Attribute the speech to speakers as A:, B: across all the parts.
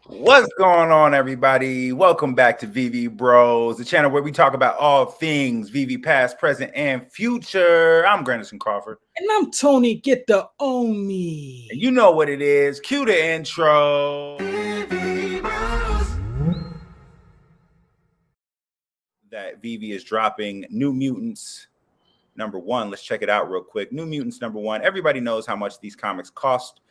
A: What's going on, everybody? Welcome back to Veve Bros, the channel where we talk about all things Veve past, present, and future. I'm Grandison Crawford.
B: And I'm Tony, get the
A: And
B: Omi.
A: you know what it is. Cue the intro. That Veve is dropping New Mutants #1. Let's check it out real quick. New Mutants #1. Everybody knows how much these comics cost.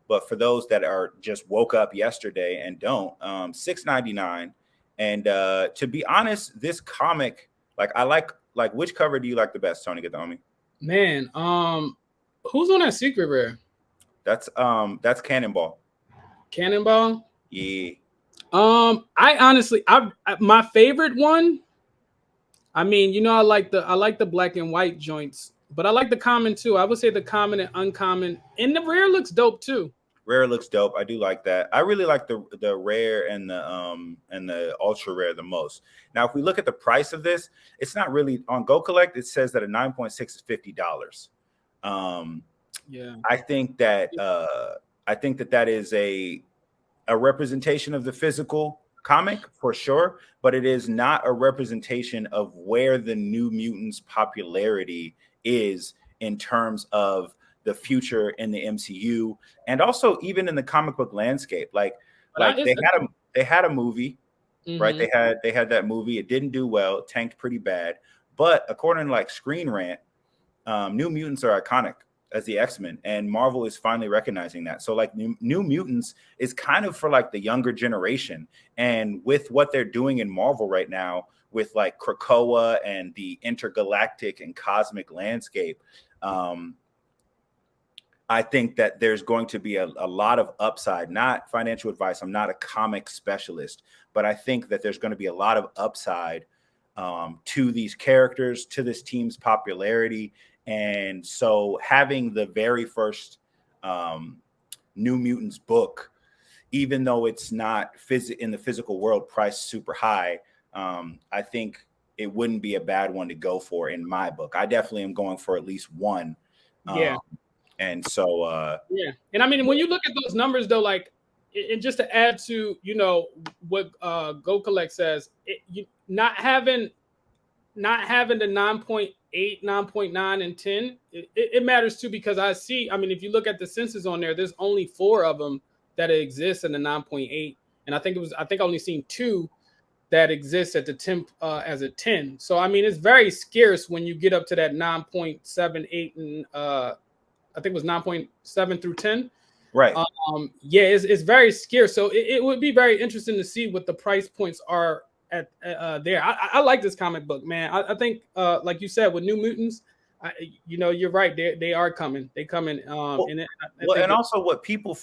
A: But for those that are just woke up yesterday and don't, $6.99. And to be honest, this comic, I like which cover do you like the best, Tony? Get the homie.
B: Man, who's on that secret rare?
A: That's Cannonball.
B: Cannonball?
A: Yeah.
B: I honestly my favorite one. I mean, I like the black and white joints, but I like the common too. I would say the common and uncommon. And the rare looks dope too.
A: Rare looks dope. I do like that. I really like the rare and the ultra rare the most. Now, if we look at the price of this, it's not really on Go Collect. It says that a 9.6 is $50.
B: Yeah,
A: I think that that is a representation of the physical comic for sure, but it is not a representation of where the New Mutants popularity is in terms of the future in the MCU and also even in the comic book landscape. They had a movie, right? They had that movie. It didn't do well. It tanked pretty bad. But according to Screen Rant, New Mutants are iconic as the X-Men, and Marvel is finally recognizing that. So New Mutants is kind of for the younger generation, and with what they're doing in Marvel right now with Krakoa and the intergalactic and cosmic landscape, I think that there's going to be a lot of upside. Not financial advice. I'm not a comic specialist, but I think that there's going to be a lot of upside to these characters, to this team's popularity. And so having the very first New Mutants book, even though it's not in the physical world priced super high, I think it wouldn't be a bad one to go for in my book. I definitely am going for at least one.
B: yeah.
A: And so
B: Yeah. And I mean, when you look at those numbers though, and just to add to, what Go Collect says, not having the 9.8, 9.9, and 10, it matters too, because I mean, if you look at the census on there, there's only 4 of them that exist in the 9.8. And I think I only seen 2 that exist at the 10 as a 10. So I mean, it's very scarce when you get up to that 9.78 and I think it was 9.7 through 10.
A: Right.
B: Yeah, it's very scarce. So it would be very interesting to see what the price points are at there. I like this comic book, man. I think, like you said, with New Mutants, you're right. They are coming. They coming.
A: And also what people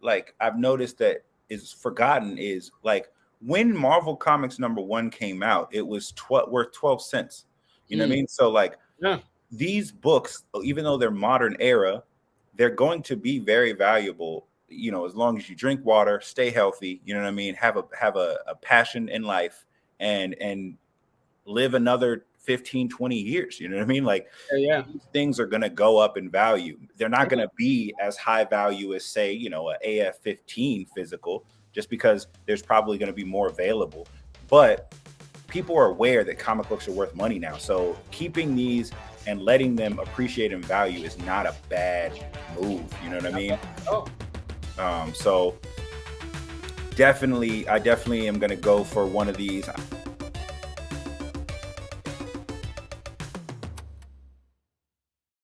A: I've noticed that is forgotten is when Marvel Comics #1 came out, it was worth 12 cents. You know what I mean? So
B: yeah.
A: These books, even though they're modern era, they're going to be very valuable, as long as you drink water, stay healthy, you know what I mean, have a passion in life and live another 15, 20 years, you know what I mean?
B: Yeah.
A: These things are going to go up in value. They're not going to be as high value as, say, a AF-15 physical, just because there's probably going to be more available. But people are aware that comic books are worth money now. So keeping these and letting them appreciate in value is not a bad move. You know what I mean?
B: Oh.
A: So I definitely am going to go for one of these.